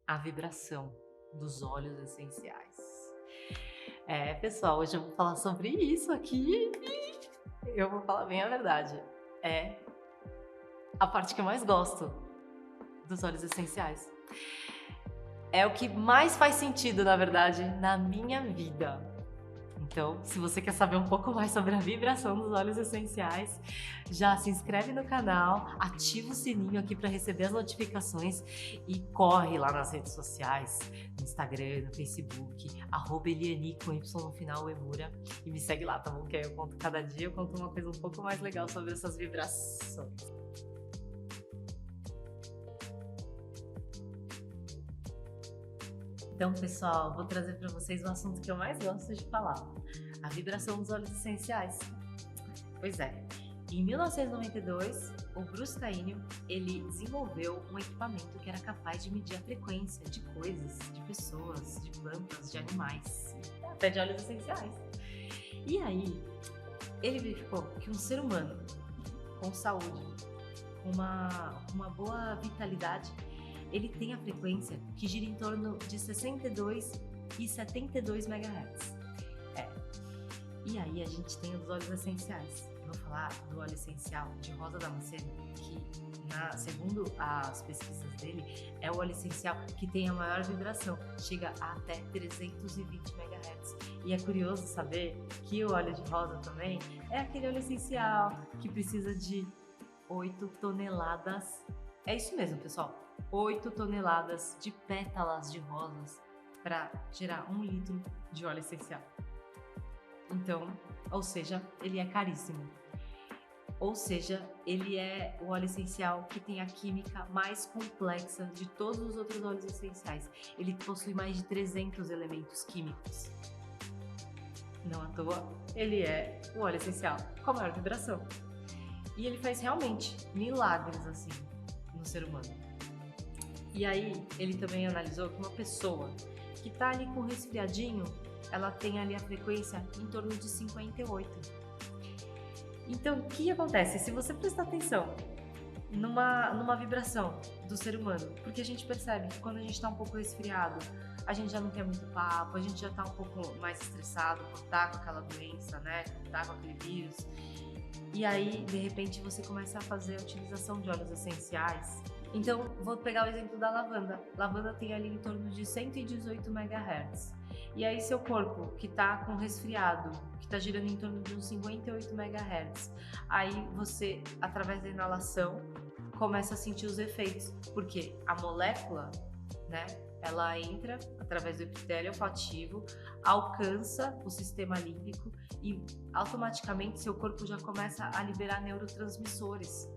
A vibração dos óleos essenciais. Pessoal, hoje eu vou falar sobre isso aqui e eu vou falar bem a verdade. É a parte que eu mais gosto dos óleos essenciais. É o que mais faz sentido, na verdade, na minha vida. Então, se você quer saber um pouco mais sobre a vibração dos óleos essenciais, já se inscreve no canal, ativa o sininho aqui para receber as notificações e corre lá nas redes sociais, no Instagram, no Facebook, @Eliani com Y no final, Emura, e me segue lá, tá bom? Que aí eu conto cada dia, eu conto uma coisa um pouco mais legal sobre essas vibrações. Então, pessoal, vou trazer para vocês o assunto que eu mais gosto de falar, a vibração dos óleos essenciais. Pois é, em 1992, o Bruce Tainio, ele desenvolveu um equipamento que era capaz de medir a frequência de coisas, de pessoas, de plantas, de animais, até de óleos essenciais. E aí, ele verificou que um ser humano com saúde, com uma boa vitalidade, ele tem a frequência que gira em torno de 62 e 72 MHz. E aí a gente tem os óleos essenciais. Eu vou falar do óleo essencial de rosa damasceno, que segundo as pesquisas dele, é o óleo essencial que tem a maior vibração, chega a até 320 MHz. E é curioso saber que o óleo de rosa também é aquele óleo essencial que precisa de 8 toneladas. É isso mesmo, pessoal. 8 toneladas de pétalas de rosas para gerar 1 litro de óleo essencial. Então, ou seja, ele é caríssimo. Ou seja, ele é o óleo essencial que tem a química mais complexa de todos os outros óleos essenciais. Ele possui mais de 300 elementos químicos. Não à toa, ele é o óleo essencial com a maior vibração. E ele faz realmente milagres assim no ser humano. E aí, ele também analisou que uma pessoa que tá ali com resfriadinho, ela tem ali a frequência em torno de 58. Então, o que acontece? Se você prestar atenção numa vibração do ser humano, porque a gente percebe que quando a gente tá um pouco resfriado, a gente já não quer muito papo, a gente já tá um pouco mais estressado por estar com aquela doença, né? Por estar com aquele vírus. E aí, de repente, você começa a fazer a utilização de óleos essenciais. Então, vou pegar o exemplo da lavanda. Lavanda tem ali em torno de 118 MHz. E aí, seu corpo, que tá com resfriado, que tá girando em torno de uns 58 MHz, aí você, através da inalação, começa a sentir os efeitos. Porque a molécula, né, ela entra através do epitélio olfativo, alcança o sistema límbico e automaticamente seu corpo já começa a liberar neurotransmissores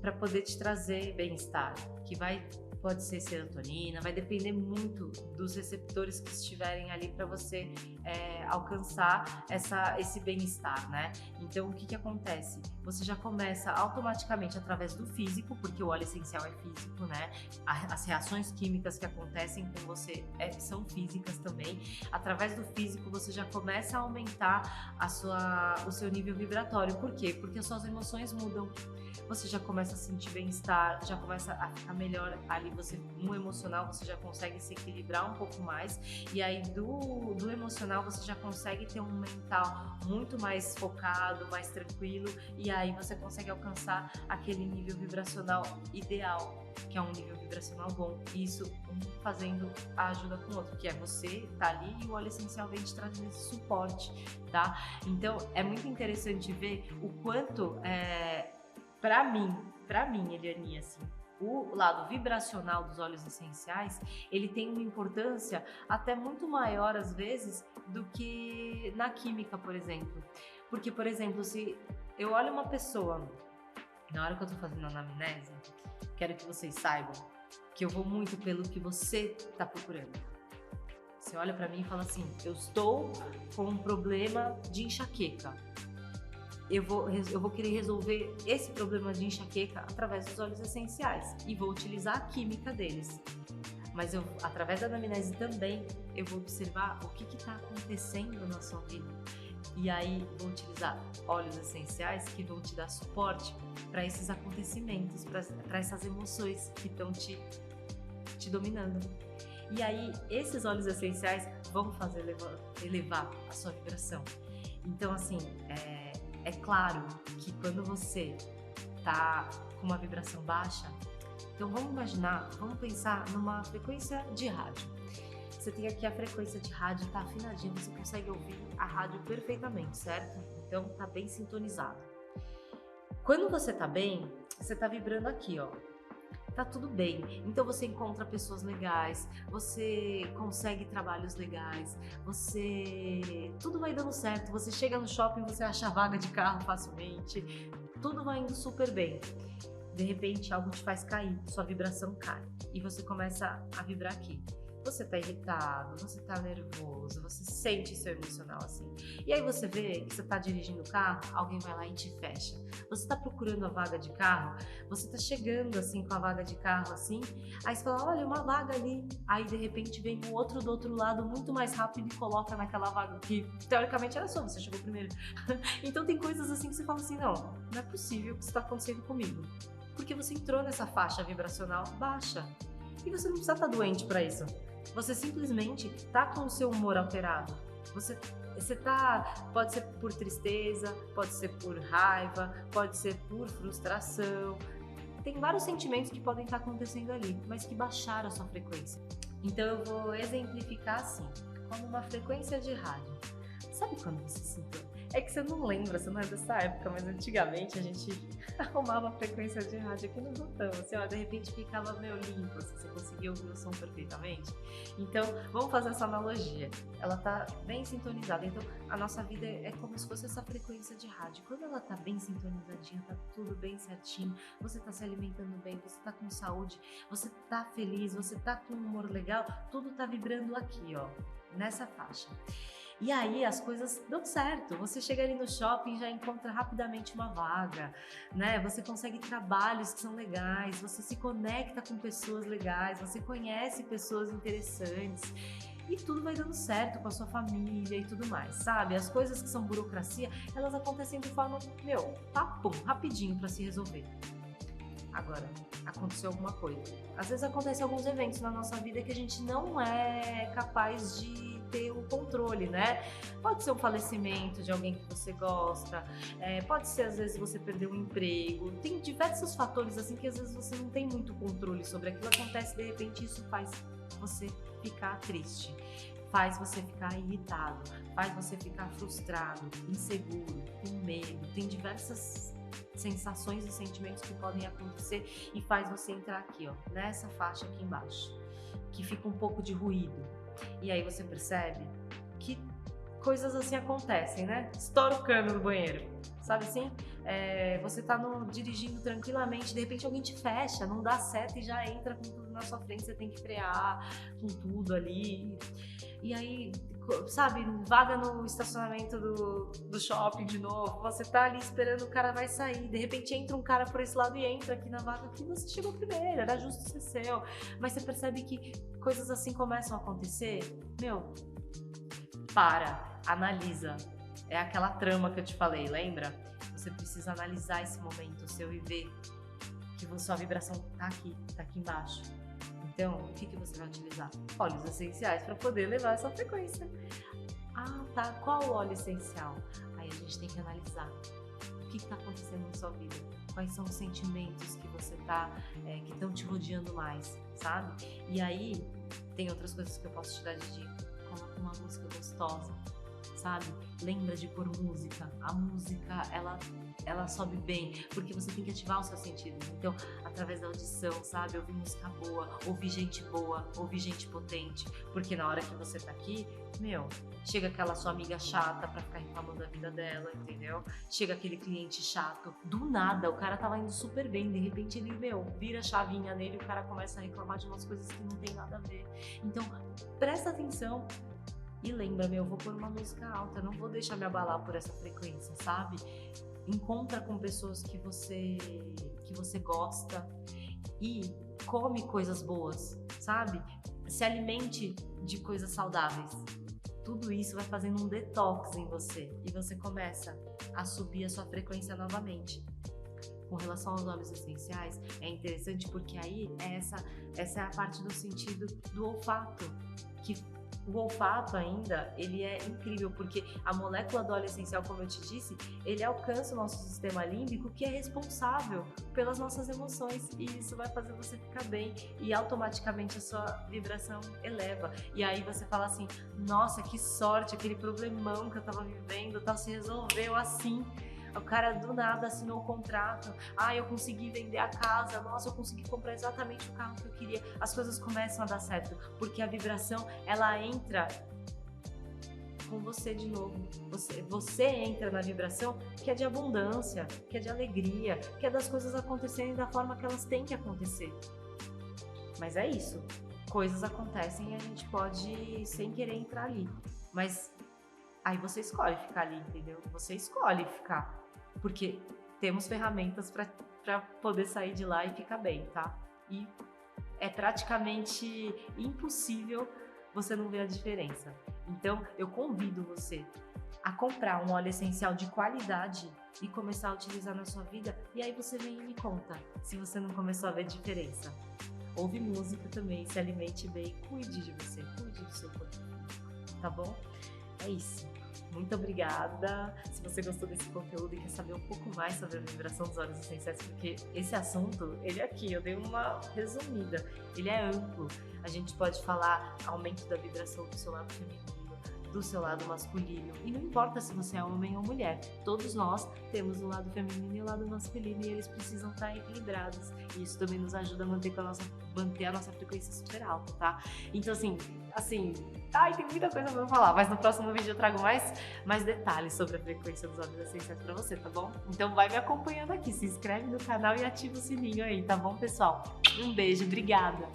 para poder te trazer bem-estar, que pode ser serotonina, vai depender muito dos receptores que estiverem ali para você alcançar esse bem-estar, né? Então, o que acontece? Você já começa automaticamente através do físico, porque o óleo essencial é físico, né? As reações químicas que acontecem com você são físicas também. Através do físico, você já começa a aumentar o seu nível vibratório. Por quê? Porque as suas emoções mudam. Você já começa a sentir bem-estar, já começa a ficar melhor ali, no emocional você já consegue se equilibrar um pouco mais, e aí do emocional você já consegue ter um mental muito mais focado, mais tranquilo, e aí você consegue alcançar aquele nível vibracional ideal, que é um nível vibracional bom. E isso um fazendo a ajuda com o outro, que é você tá ali e o óleo essencial vem te trazendo esse suporte, tá? Então é muito interessante ver o quanto Pra mim, Eliane, assim, o lado vibracional dos óleos essenciais, ele tem uma importância até muito maior, às vezes, do que na química, por exemplo. Porque, por exemplo, se eu olho uma pessoa, na hora que eu tô fazendo a anamnese, quero que vocês saibam que eu vou muito pelo que você tá procurando. Você olha pra mim e fala assim, eu estou com um problema de enxaqueca. Eu vou querer resolver esse problema de enxaqueca através dos óleos essenciais e vou utilizar a química deles. Mas através da anamnese também, eu vou observar o que está acontecendo na sua vida. E aí, vou utilizar óleos essenciais que vão te dar suporte para esses acontecimentos, para essas emoções que estão te te dominando. E aí, esses óleos essenciais vão fazer elevar a sua vibração. Então, assim, é claro que quando você tá com uma vibração baixa, então vamos pensar numa frequência de rádio. Você tem aqui a frequência de rádio, tá afinadinha, você consegue ouvir a rádio perfeitamente, certo? Então tá bem sintonizado. Quando você tá bem, você tá vibrando aqui, ó. Tá tudo bem. Então você encontra pessoas legais, você consegue trabalhos legais, tudo vai dando certo. Você chega no shopping, você acha vaga de carro facilmente, tudo vai indo super bem. De repente algo te faz cair, sua vibração cai e você começa a vibrar aqui. Você tá irritado, você tá nervoso, você sente seu emocional assim. E aí você vê que você tá dirigindo o carro, alguém vai lá e te fecha. Você tá procurando a vaga de carro, você tá chegando assim com a vaga de carro assim, aí você fala, olha, uma vaga ali. Aí de repente vem um outro do outro lado muito mais rápido e coloca naquela vaga que teoricamente era sua, você chegou primeiro. Então tem coisas assim que você fala assim, não é possível que isso tá acontecendo comigo. Porque você entrou nessa faixa vibracional baixa. E você não precisa estar doente para isso. Você simplesmente tá com o seu humor alterado. Você pode ser por tristeza, pode ser por raiva, pode ser por frustração. Tem vários sentimentos que podem estar acontecendo ali, mas que baixaram a sua frequência. Então eu vou exemplificar assim, como uma frequência de rádio. Sabe quando você sentou? É que você não lembra, você não é dessa época, mas antigamente a gente arrumava a frequência de rádio aqui no botão, assim, ó, de repente ficava meio limpo, assim, você conseguia ouvir o som perfeitamente. Então, vamos fazer essa analogia. Ela tá bem sintonizada, então a nossa vida é como se fosse essa frequência de rádio. Quando ela tá bem sintonizadinha, tá tudo bem certinho, você tá se alimentando bem, você tá com saúde, você tá feliz, você tá com um humor legal, tudo tá vibrando aqui, ó, nessa faixa. E aí as coisas dão certo, você chega ali no shopping e já encontra rapidamente uma vaga, né? Você consegue trabalhos que são legais, você se conecta com pessoas legais, você conhece pessoas interessantes e tudo vai dando certo com a sua família e tudo mais, sabe? As coisas que são burocracia, elas acontecem de forma, papum, rapidinho para se resolver. Agora, aconteceu alguma coisa. Às vezes acontecem alguns eventos na nossa vida que a gente não é capaz de ter o controle, né? Pode ser um falecimento de alguém que você gosta, pode ser às vezes você perder um emprego, tem diversos fatores assim que às vezes você não tem muito controle sobre aquilo, acontece de repente isso faz você ficar triste, faz você ficar irritado, faz você ficar frustrado, inseguro, com medo, tem diversas sensações e sentimentos que podem acontecer e faz você entrar aqui, ó, nessa faixa aqui embaixo, que fica um pouco de ruído. E aí você percebe que coisas assim acontecem, né? Estoura o cano no banheiro, sabe assim? Você tá dirigindo tranquilamente, de repente alguém te fecha, não dá seta e já entra com tudo na sua frente, você tem que frear com tudo ali. E aí, sabe, vaga no estacionamento do shopping de novo, você tá ali esperando, o cara vai sair, de repente entra um cara por esse lado e entra aqui na vaga que você chegou primeiro, era justo ser seu, mas você percebe que coisas assim começam a acontecer, analisa, é aquela trama que eu te falei, lembra? Você precisa analisar esse momento seu e ver que sua vibração tá aqui embaixo. Então, o que você vai utilizar? Óleos essenciais para poder levar essa frequência. Ah, tá. Qual óleo essencial? Aí a gente tem que analisar o que está acontecendo na sua vida. Quais são os sentimentos que você tá, que estão te rodeando mais, sabe? E aí, tem outras coisas que eu posso te dar de dica. Coloca uma música gostosa, sabe? Lembra de pôr música. A música, ela sobe bem, porque você tem que ativar os seus sentidos. Então, através da audição, sabe? Ouvir música boa, ouvir gente boa, ouvir gente potente. Porque na hora que você tá aqui, chega aquela sua amiga chata pra ficar reclamando da vida dela, entendeu? Chega aquele cliente chato. Do nada, o cara tava indo super bem, de repente ele, vira a chavinha nele e o cara começa a reclamar de umas coisas que não tem nada a ver. Então, presta atenção. E lembra, eu vou pôr uma música alta, não vou deixar me abalar por essa frequência, sabe? Encontra com pessoas que você gosta e come coisas boas, sabe? Se alimente de coisas saudáveis. Tudo isso vai fazendo um detox em você e você começa a subir a sua frequência novamente. com relação aos óleos essenciais, é interessante porque aí essa é a parte do sentido do olfato, que o olfato ainda, ele é incrível, porque a molécula do óleo essencial, como eu te disse, ele alcança o nosso sistema límbico, que é responsável pelas nossas emoções, e isso vai fazer você ficar bem, e automaticamente a sua vibração eleva. E aí você fala assim, nossa, que sorte, aquele problemão que eu tava vivendo, tal, se resolveu assim. O cara do nada assinou o contrato, eu consegui vender a casa, nossa, eu consegui comprar exatamente o carro que eu queria. As coisas começam a dar certo, porque a vibração, ela entra com você de novo. Você entra na vibração que é de abundância, que é de alegria, que é das coisas acontecerem da forma que elas têm que acontecer. Mas é isso, coisas acontecem e a gente pode sem querer entrar ali, mas aí você escolhe ficar ali, entendeu? Você escolhe ficar, porque temos ferramentas para poder sair de lá e ficar bem, tá? E é praticamente impossível você não ver a diferença. Então, eu convido você a comprar um óleo essencial de qualidade e começar a utilizar na sua vida, e aí você vem e me conta se você não começou a ver diferença. Ouve música também, se alimente bem, cuide de você, cuide do seu corpo, tá bom? É isso. Muito obrigada. Se você gostou desse conteúdo e quer saber um pouco mais sobre a vibração dos óleos essenciais, porque esse assunto, ele é aqui, eu dei uma resumida, ele é amplo. A gente pode falar aumento da vibração do seu lado feminino, do seu lado masculino, e não importa se você é homem ou mulher, todos nós temos o lado feminino e o lado masculino, e eles precisam estar equilibrados, e isso também nos ajuda a manter a nossa frequência super alta, tá? Então assim, tem muita coisa pra eu falar, mas no próximo vídeo eu trago mais detalhes sobre a frequência dos óleos essenciais pra você, tá bom? Então vai me acompanhando aqui, se inscreve no canal e ativa o sininho aí, tá bom, pessoal? Um beijo, obrigada!